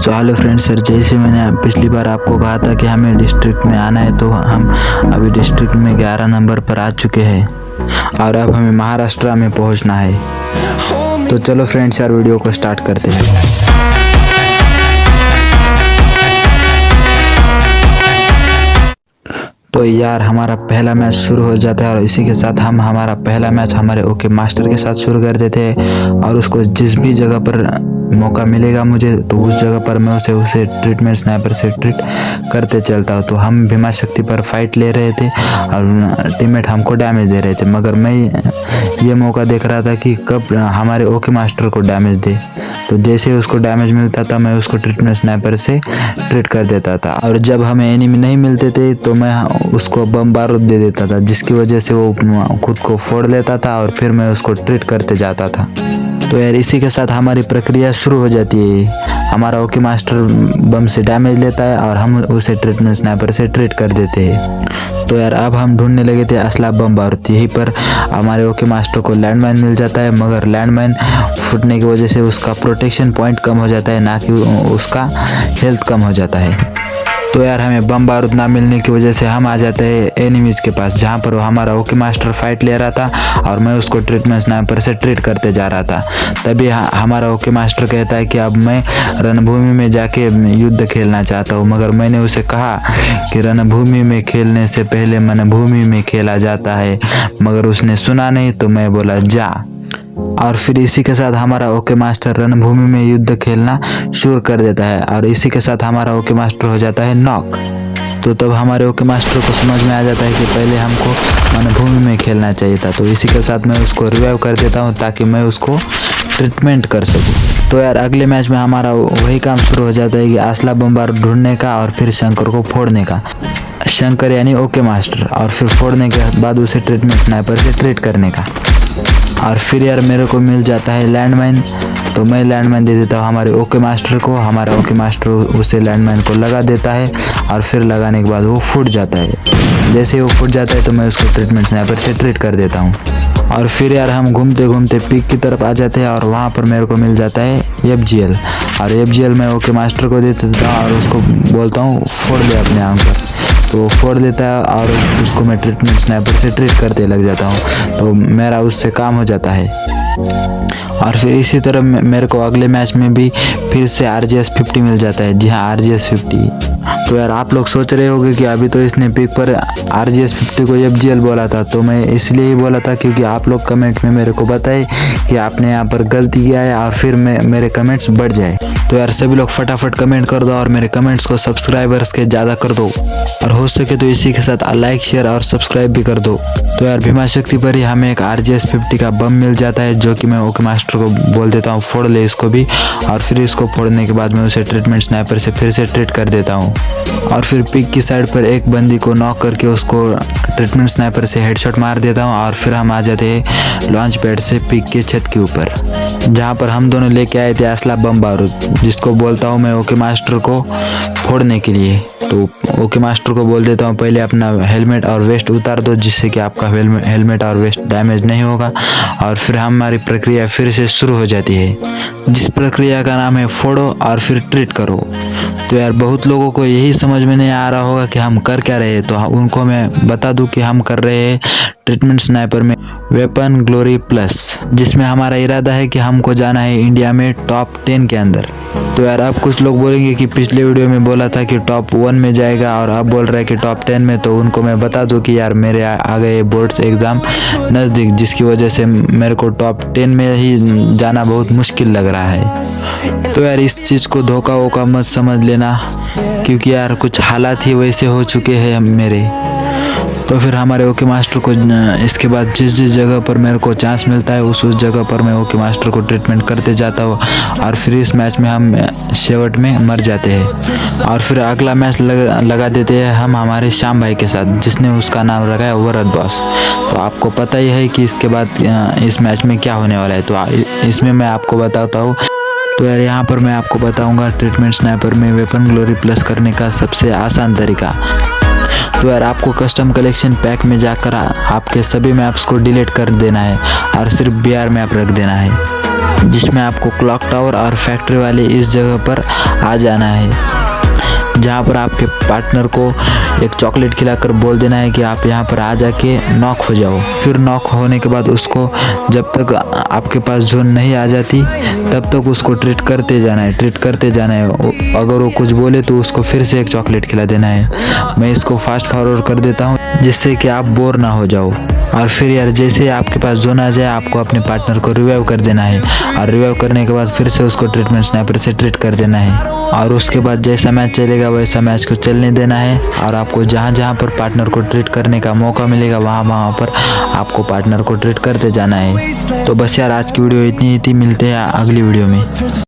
So hello friends sir, जैसे मैंने पिछली बार आपको कहा था कि हमें डिस्ट्रिक्ट में आना है, तो हम अभी डिस्ट्रिक्ट में 11 नंबर पर आ चुके हैं और अब हमें महाराष्ट्र में पहुंचना है। तो चलो फ्रेंड्स यार, वीडियो को स्टार्ट करते हैं। तो यार हमारा पहला मैच शुरू हो जाता है और इसी के साथ हम हमारा पहला मैच हमारे ओके मास्टर के साथ शुरू कर देते हैं। और उसको जिस भी जगह पर मौका मिलेगा मुझे, तो उस जगह पर मैं उसे ट्रीटमेंट स्नाइपर से ट्रीट करते चलता हूँ। तो हम भीमा शक्ति पर फाइट ले रहे थे और टीममेट हमको डैमेज दे रहे थे, मगर मैं ये मौका देख रहा था कि कब हमारे ओके मास्टर को डैमेज दे। तो जैसे उसको डैमेज मिलता था मैं उसको ट्रीटमेंट स्नाइपर से ट्रीट कर देता था। और जब हमें एनिमी नहीं मिलते थे तो मैं उसको बम बारूद दे देता था, जिसकी वजह से वो खुद को फोड़ लेता था और फिर मैं उसको ट्रीट करते जाता था। तो यार इसी के साथ हमारी प्रक्रिया शुरू हो जाती है। हमारा ओके मास्टर बम से डैमेज लेता है और हम उसे ट्रीटमेंट स्नाइपर से ट्रीट कर देते हैं। तो यार अब हम ढूंढने लगे थे असला बम बारूद। यहीं पर हमारे ओके मास्टर को लैंडमाइन मिल जाता है, मगर लैंडमाइन फूटने की वजह से उसका प्रोटेक्शन पॉइंट कम हो जाता है, ना कि उसका हेल्थ कम हो जाता है। तो यार हमें बम बारूद ना मिलने की वजह से हम आ जाते हैं एनिमीज के पास, जहाँ पर हमारा ओके मास्टर फाइट ले रहा था और मैं उसको ट्रीटमेंट स्नाइपर से ट्रीट करते जा रहा था। तभी हमारा ओके मास्टर कहता है कि अब मैं रणभूमि में जाके युद्ध खेलना चाहता हूँ, मगर मैंने उसे कहा कि रणभूमि में खेलने से पहले मनभूमि में खेला जाता है, मगर उसने सुना नहीं। तो मैं बोला जा। और फिर इसी के साथ हमारा ओके मास्टर रणभूमि में युद्ध खेलना शुरू कर देता है और इसी के साथ हमारा ओके मास्टर हो जाता है नॉक। तो तब हमारे ओके मास्टर को समझ में आ जाता है कि पहले हमको मनभूमि में खेलना चाहिए था। तो इसी के साथ मैं उसको रिवाइव कर देता हूँ ताकि मैं उसको ट्रीटमेंट कर सकूँ। तो यार अगले मैच में हमारा वही काम शुरू हो जाता है कि असला बम बारूद ढूंढने का और फिर शंकर को फोड़ने का। शंकर यानी ओके मास्टर, और फिर फोड़ने के बाद उसे ट्रीटमेंट स्नाइपर से ट्रीट करने का। और फिर यार मेरे को मिल जाता है लैंडमाइन, तो मैं लैंडमाइन दे देता हूँ हमारे ओके मास्टर को। हमारा ओके मास्टर उसे लैंडमाइन को लगा देता है और फिर लगाने के बाद वो फूट जाता है। जैसे वो फूट जाता है तो मैं उसको ट्रीटमेंट स्नाइपर से ट्रीट कर देता हूँ। और फिर यार हम घूमते घूमते पीक की तरफ आ जाते हैं और वहाँ पर मेरे को मिल जाता है FGL। और FGL मैं ओके मास्टर को दे देता हूँ और उसको बोलता हूँ फोड़ दे अपने आंख पर। तो वो फोड़ देता है और उसको मैं ट्रीटमेंट स्नाइपर से ट्रीट करते लग जाता हूँ, तो मेरा उससे काम हो जाता है। और फिर इसी तरह मेरे को अगले मैच में भी फिर से RGS 50 मिल जाता है। जी हाँ, RGS 50। तो यार आप लोग सोच रहे होंगे कि अभी तो इसने पिक पर RGS 50 को FGL बोला था, तो मैं इसलिए ही बोला था क्योंकि आप लोग कमेंट में मेरे को बताए कि आपने यहाँ पर गलती किया है और फिर मेरे कमेंट्स बढ़ जाए। तो यार सभी लोग फटाफट कमेंट कर दो और मेरे कमेंट्स को सब्सक्राइबर्स के ज़्यादा कर दो, और हो सके तो इसी के साथ लाइक शेयर और सब्सक्राइब भी कर दो। तो यार भीमा शक्ति पर ही हमें एक RGS 50 का बम मिल जाता है, जो कि मैं ओके मास्टर को बोल देता हूँ फोड़ ले इसको भी। और फिर इसको फोड़ने के बाद मैं उसे ट्रीटमेंट स्नाइपर से फिर से ट्रीट कर देता हूँ। और फिर पिक की साइड पर एक बंदी को नॉक करके उसको ट्रीटमेंट स्नाइपर से हेडशॉट मार देता हूँ। और फिर हम आ जाते हैं लॉन्च पैड से पिक के छत के ऊपर, जहाँ पर हम दोनों लेके आए थे असला बम बारूद, जिसको बोलता हूँ मैं ओके मास्टर को फोड़ने के लिए। तो ओके मास्टर को बोल देता हूँ पहले अपना हेलमेट और वेस्ट उतार दो, जिससे कि आपका हेलमेट और वेस्ट डैमेज नहीं होगा। और फिर हमारी प्रक्रिया फिर से शुरू हो जाती है, जिस प्रक्रिया का नाम है फोड़ो और फिर ट्रीट करो। तो यार बहुत लोगों को यही समझ में नहीं आ रहा होगा कि हम कर क्या रहे हैं, तो उनको मैं बता दूं कि हम कर रहे हैं ट्रीटमेंट स्नाइपर में वेपन ग्लोरी प्लस, जिसमें हमारा इरादा है कि हमको जाना है इंडिया में टॉप 10 के अंदर। तो यार अब कुछ लोग बोलेंगे कि पिछले वीडियो में बोला था कि टॉप 1 में जाएगा और अब बोल रहा है कि टॉप 10 में। तो उनको मैं बता दूं कि यार मेरे आ गए बोर्ड्स एग्ज़ाम नज़दीक, जिसकी वजह से मेरे को टॉप 10 में ही जाना बहुत मुश्किल लग रहा है। तो यार इस चीज़ को धोखा वोखा मत समझ लेना, क्योंकि यार कुछ हालात ही वैसे हो चुके हैं मेरे। तो फिर हमारे ओके मास्टर को इसके बाद जिस जगह पर मेरे को चांस मिलता है उस जगह पर मैं ओके मास्टर को ट्रीटमेंट करते जाता हूँ। और फिर इस मैच में हम शेवट में मर जाते हैं। और फिर अगला मैच लगा देते हैं हम हमारे श्याम भाई के साथ, जिसने उसका नाम रखा है वरद बॉस। तो आपको पता ही है कि इसके बाद इस मैच में क्या होने वाला है, तो इसमें मैं आपको बताता हूँ। तो यार यहाँ पर मैं आपको बताऊँगा ट्रीटमेंट स्नाइपर में वेपन ग्लोरी प्लस करने का सबसे आसान तरीका। तो यार आपको कस्टम कलेक्शन पैक में जाकर आपके सभी मैप्स को डिलीट कर देना है और सिर्फ BR मैप रख देना है, जिसमें आपको क्लॉक टावर और फैक्ट्री वाली इस जगह पर आ जाना है, जहाँ पर आपके पार्टनर को एक चॉकलेट खिलाकर बोल देना है कि आप यहाँ पर आ जाके नॉक हो जाओ। फिर नॉक होने के बाद उसको जब तक आपके पास जोन नहीं आ जाती तब तक उसको ट्रीट करते जाना है। अगर वो कुछ बोले तो उसको फिर से एक चॉकलेट खिला देना है। मैं इसको फास्ट फॉरवर्ड कर देता हूँ जिससे कि आप बोर ना हो जाओ। और फिर यार जैसे आपके पास जोन आ जाए आपको अपने पार्टनर को रिवाइव कर देना है और रिवाइव करने के बाद फिर से उसको ट्रीटमेंट स्नाइपर से ट्रीट कर देना है। और उसके बाद जैसा मैच चलेगा वैसा मैच को चलने देना है और आपको जहाँ पर पार्टनर को ट्रीट करने का मौका मिलेगा वहाँ पर आपको पार्टनर को ट्रीट करते जाना है। तो बस यार आज की वीडियो इतनी ही थी, मिलते हैं अगली वीडियो में।